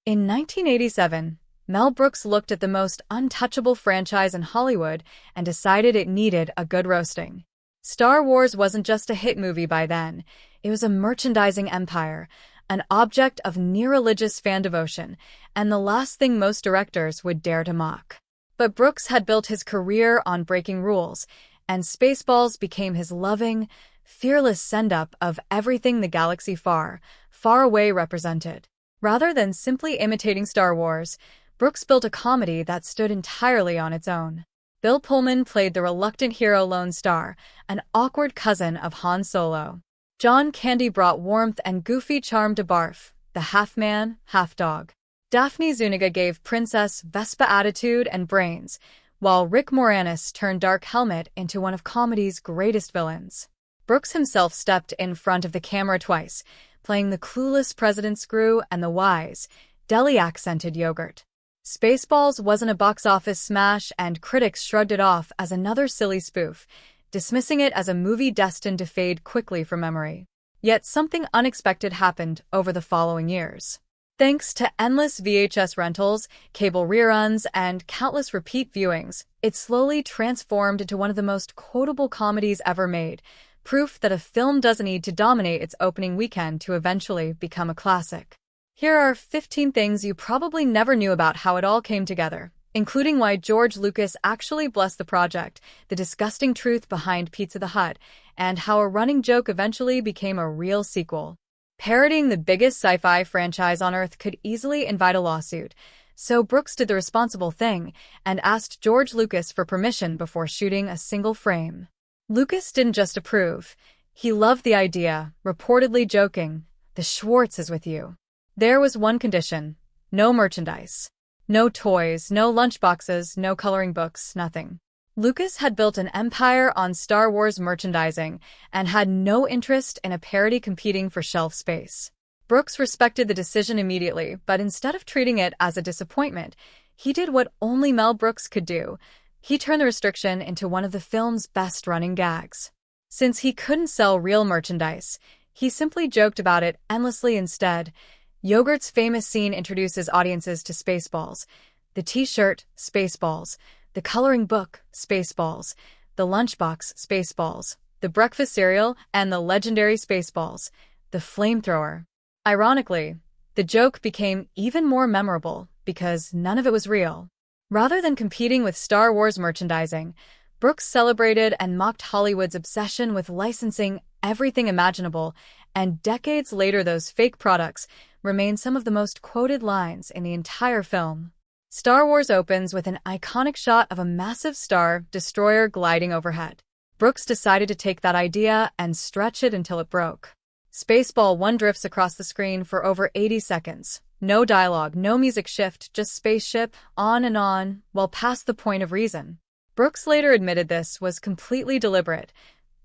In 1987, Mel Brooks looked at the most untouchable franchise in Hollywood and decided it needed a good roasting. Star Wars wasn't just a hit movie by then, it was a merchandising empire, an object of near-religious fan devotion, and the last thing most directors would dare to mock. But Brooks had built his career on breaking rules, and Spaceballs became his loving, fearless send-up of everything the galaxy far, far away represented. Rather than simply imitating Star Wars, Brooks built a comedy that stood entirely on its own. Bill Pullman played the reluctant hero Lone Star, an awkward cousin of Han Solo. John Candy brought warmth and goofy charm to Barf, the half-man, half-dog. Daphne Zuniga gave Princess Vespa attitude and brains, while Rick Moranis turned Dark Helmet into one of comedy's greatest villains. Brooks himself stepped in front of the camera twice, playing the clueless President Screw and the wise, deli-accented Yogurt. Spaceballs wasn't a box office smash, and critics shrugged it off as another silly spoof, dismissing it as a movie destined to fade quickly from memory. Yet something unexpected happened over the following years. Thanks to endless VHS rentals, cable reruns, and countless repeat viewings, it slowly transformed into one of the most quotable comedies ever made, proof that a film doesn't need to dominate its opening weekend to eventually become a classic. Here are 15 things you probably never knew about how it all came together, including why George Lucas actually blessed the project, the disgusting truth behind Pizza the Hut, and how a running joke eventually became a real sequel. Parodying the biggest sci-fi franchise on Earth could easily invite a lawsuit, so Brooks did the responsible thing and asked George Lucas for permission before shooting a single frame. Lucas didn't just approve, he loved the idea, reportedly joking, "The Schwartz is with you." There was one condition: no merchandise. No toys, no lunchboxes, no coloring books, nothing. Lucas had built an empire on Star Wars merchandising and had no interest in a parody competing for shelf space. Brooks respected the decision immediately, but instead of treating it as a disappointment, he did what only Mel Brooks could do. He turned the restriction into one of the film's best-running gags. Since he couldn't sell real merchandise, he simply joked about it endlessly instead. Yogurt's famous scene introduces audiences to Spaceballs. The t-shirt, Spaceballs. The coloring book, Spaceballs. The lunchbox, Spaceballs. The breakfast cereal, and the legendary Spaceballs. The flamethrower. Ironically, the joke became even more memorable because none of it was real. Rather than competing with Star Wars merchandising, Brooks celebrated and mocked Hollywood's obsession with licensing everything imaginable, and decades later those fake products remain some of the most quoted lines in the entire film. Star Wars opens with an iconic shot of a massive Star Destroyer gliding overhead. Brooks decided to take that idea and stretch it until it broke. Spaceball 1 drifts across the screen for over 80 seconds. No dialogue, no music shift, just spaceship, on, well past the point of reason. Brooks later admitted this was completely deliberate.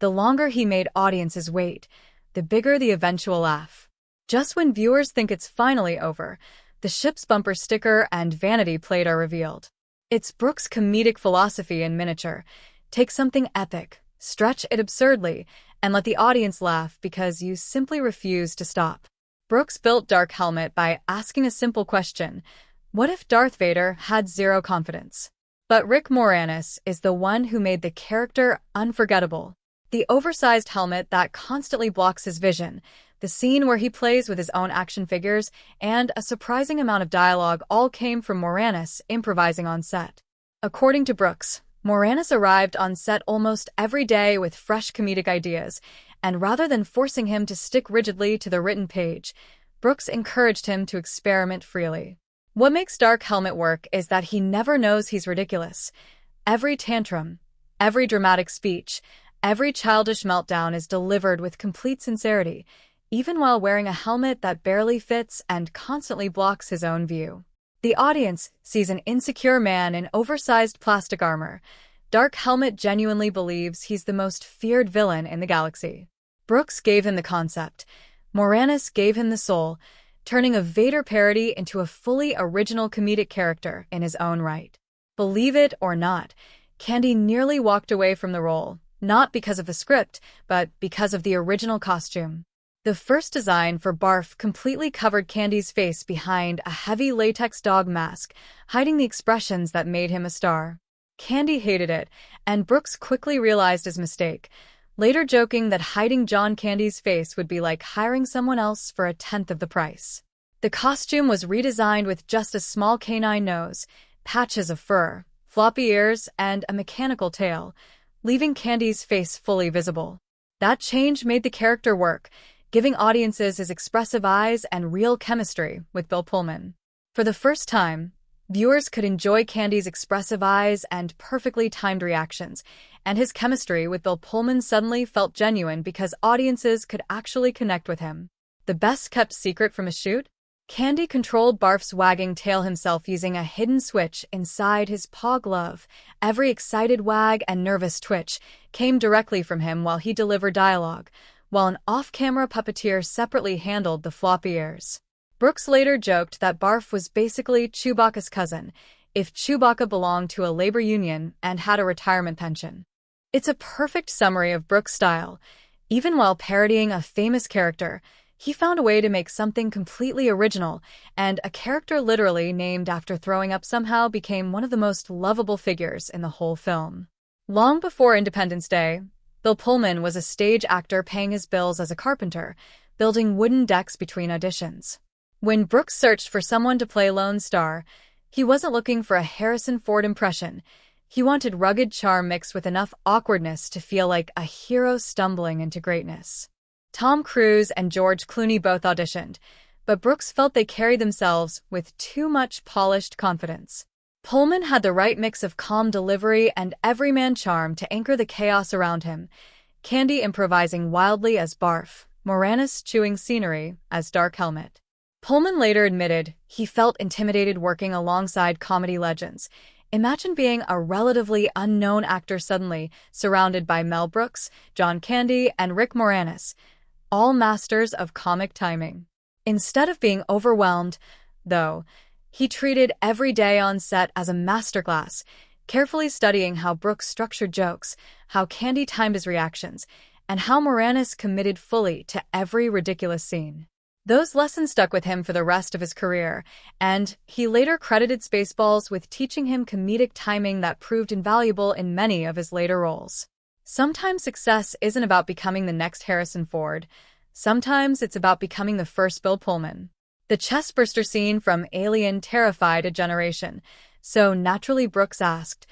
The longer he made audiences wait, the bigger the eventual laugh. Just when viewers think it's finally over, the ship's bumper sticker and vanity plate are revealed. It's Brooks' comedic philosophy in miniature. Take something epic, stretch it absurdly, and let the audience laugh because you simply refuse to stop. Brooks built Dark Helmet by asking a simple question: what if Darth Vader had zero confidence? But Rick Moranis is the one who made the character unforgettable. The oversized helmet that constantly blocks his vision, the scene where he plays with his own action figures, and a surprising amount of dialogue all came from Moranis improvising on set. According to Brooks, Moranis arrived on set almost every day with fresh comedic ideas, and rather than forcing him to stick rigidly to the written page, Brooks encouraged him to experiment freely. What makes Dark Helmet work is that he never knows he's ridiculous. Every tantrum, every dramatic speech, every childish meltdown is delivered with complete sincerity, even while wearing a helmet that barely fits and constantly blocks his own view. The audience sees an insecure man in oversized plastic armor. Dark Helmet genuinely believes he's the most feared villain in the galaxy. Brooks gave him the concept. Moranis gave him the soul, turning a Vader parody into a fully original comedic character in his own right. Believe it or not, Candy nearly walked away from the role, not because of the script, but because of the original costume. The first design for Barf completely covered Candy's face behind a heavy latex dog mask, hiding the expressions that made him a star. Candy hated it, and Brooks quickly realized his mistake, later joking that hiding John Candy's face would be like hiring someone else for a tenth of the price. The costume was redesigned with just a small canine nose, patches of fur, floppy ears, and a mechanical tail, leaving Candy's face fully visible. That change made the character work, giving audiences his expressive eyes and real chemistry with Bill Pullman. For the first time, viewers could enjoy Candy's expressive eyes and perfectly timed reactions, and his chemistry with Bill Pullman suddenly felt genuine because audiences could actually connect with him. The best-kept secret from a shoot? Candy controlled Barf's wagging tail himself using a hidden switch inside his paw glove. Every excited wag and nervous twitch came directly from him while he delivered dialogue, while an off-camera puppeteer separately handled the floppy ears. Brooks later joked that Barf was basically Chewbacca's cousin, if Chewbacca belonged to a labor union and had a retirement pension. It's a perfect summary of Brooks' style. Even while parodying a famous character, he found a way to make something completely original, and a character literally named after throwing up somehow became one of the most lovable figures in the whole film. Long before Independence Day, Bill Pullman was a stage actor paying his bills as a carpenter, building wooden decks between auditions. When Brooks searched for someone to play Lone Star, he wasn't looking for a Harrison Ford impression. He wanted rugged charm mixed with enough awkwardness to feel like a hero stumbling into greatness. Tom Cruise and George Clooney both auditioned, but Brooks felt they carried themselves with too much polished confidence. Pullman had the right mix of calm delivery and everyman charm to anchor the chaos around him, Candy improvising wildly as Barf, Moranis chewing scenery as Dark Helmet. Pullman later admitted he felt intimidated working alongside comedy legends. Imagine being a relatively unknown actor suddenly surrounded by Mel Brooks, John Candy, and Rick Moranis, all masters of comic timing. Instead of being overwhelmed, though, he treated every day on set as a masterclass, carefully studying how Brooks structured jokes, how Candy timed his reactions, and how Moranis committed fully to every ridiculous scene. Those lessons stuck with him for the rest of his career, and he later credited Spaceballs with teaching him comedic timing that proved invaluable in many of his later roles. Sometimes success isn't about becoming the next Harrison Ford. Sometimes it's about becoming the first Bill Pullman. The chestburster scene from Alien terrified a generation, so naturally Brooks asked,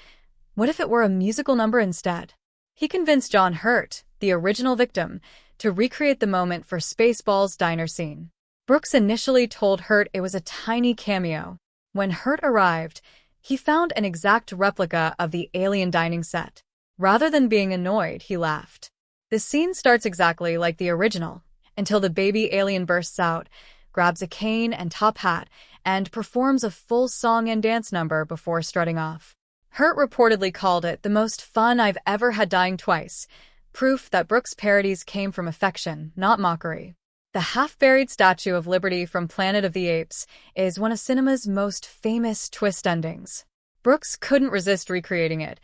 what if it were a musical number instead? He convinced John Hurt, the original victim, to recreate the moment for Spaceballs' diner scene. Brooks initially told Hurt it was a tiny cameo. When Hurt arrived, he found an exact replica of the Alien dining set. Rather than being annoyed, he laughed. The scene starts exactly like the original, until the baby alien bursts out, grabs a cane and top hat, and performs a full song and dance number before strutting off. Hurt reportedly called it the most fun I've ever had dying twice, proof that Brooks' parodies came from affection, not mockery. The half-buried Statue of Liberty from Planet of the Apes is one of cinema's most famous twist endings. Brooks couldn't resist recreating it,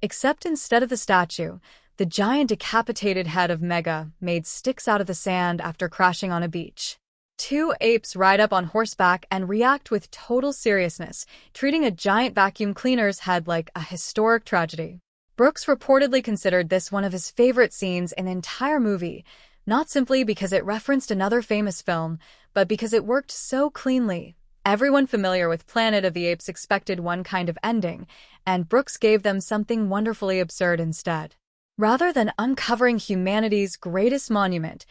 except instead of the statue, the giant decapitated head of Mega made sticks out of the sand after crashing on a beach. Two apes ride up on horseback and react with total seriousness, treating a giant vacuum cleaner's head like a historic tragedy. Brooks reportedly considered this one of his favorite scenes in the entire movie, not simply because it referenced another famous film, but because it worked so cleanly. Everyone familiar with Planet of the Apes expected one kind of ending, and Brooks gave them something wonderfully absurd instead. Rather than uncovering humanity's greatest monument,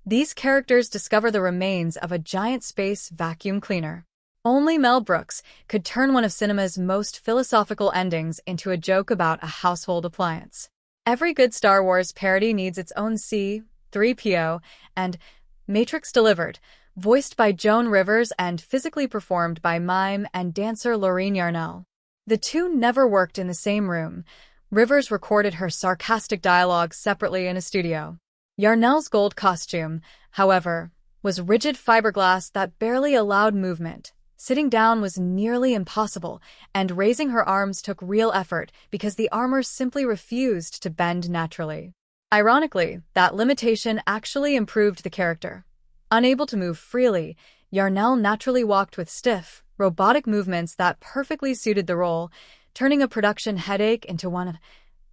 these characters discover the remains of a giant space vacuum cleaner. Only Mel Brooks could turn one of cinema's most philosophical endings into a joke about a household appliance. Every good Star Wars parody needs its own C-3PO, and Matrix delivered, voiced by Joan Rivers and physically performed by mime and dancer Laureen Yarnell. The two never worked in the same room. Rivers recorded her sarcastic dialogue separately in a studio. Yarnell's gold costume, however, was rigid fiberglass that barely allowed movement. Sitting down was nearly impossible, and raising her arms took real effort because the armor simply refused to bend naturally. Ironically, that limitation actually improved the character. Unable to move freely, Yarnell naturally walked with stiff, robotic movements that perfectly suited the role, turning a production headache into one of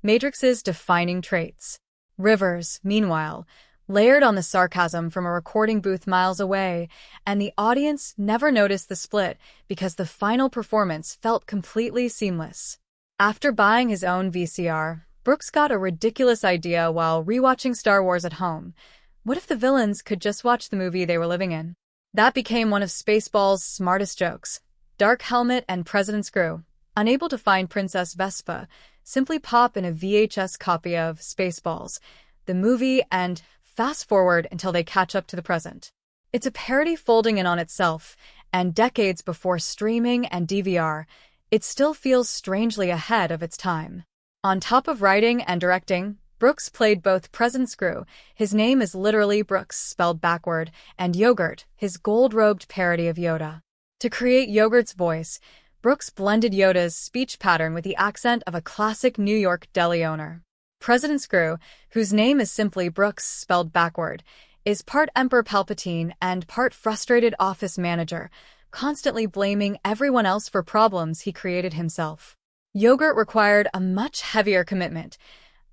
Matrix's defining traits. Rivers, meanwhile, layered on the sarcasm from a recording booth miles away, and the audience never noticed the split because the final performance felt completely seamless. After buying his own VCR, Brooks got a ridiculous idea while rewatching Star Wars at home. What if the villains could just watch the movie they were living in? That became one of Spaceballs' smartest jokes. Dark Helmet and President's Crew, unable to find Princess Vespa, simply pop in a VHS copy of Spaceballs, the movie, and fast forward until they catch up to the present. It's a parody folding in on itself, and decades before streaming and DVR, it still feels strangely ahead of its time. On top of writing and directing, Brooks played both President's Crew, his name is literally Brooks spelled backward, and Yogurt, his gold-robed parody of Yoda. To create Yogurt's voice, Brooks blended Yoda's speech pattern with the accent of a classic New York deli owner. President's Crew, whose name is simply Brooks spelled backward, is part Emperor Palpatine and part frustrated office manager, constantly blaming everyone else for problems he created himself. Yogurt required a much heavier commitment.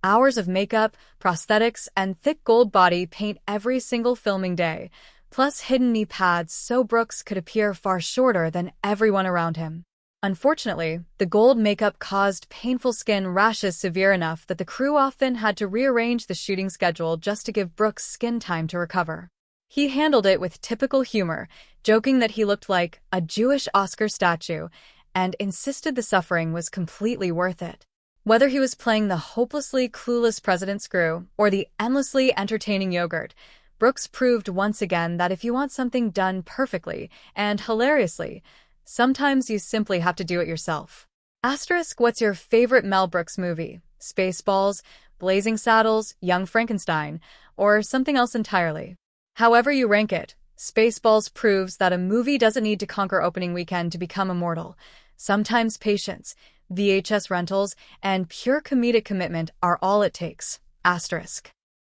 Hours of makeup, prosthetics, and thick gold body paint every single filming day, plus hidden knee pads so Brooks could appear far shorter than everyone around him. Unfortunately, the gold makeup caused painful skin rashes severe enough that the crew often had to rearrange the shooting schedule just to give Brooks skin time to recover. He handled it with typical humor, joking that he looked like a Jewish Oscar statue, and insisted the suffering was completely worth it. Whether he was playing the hopelessly clueless President's Crew or the endlessly entertaining Yogurt, Brooks proved once again that if you want something done perfectly and hilariously, sometimes you simply have to do it yourself. Asterisk, what's your favorite Mel Brooks movie? Spaceballs, Blazing Saddles, Young Frankenstein, or something else entirely? However you rank it, Spaceballs proves that a movie doesn't need to conquer opening weekend to become immortal. Sometimes patience, VHS rentals, and pure comedic commitment are all it takes. Asterisk.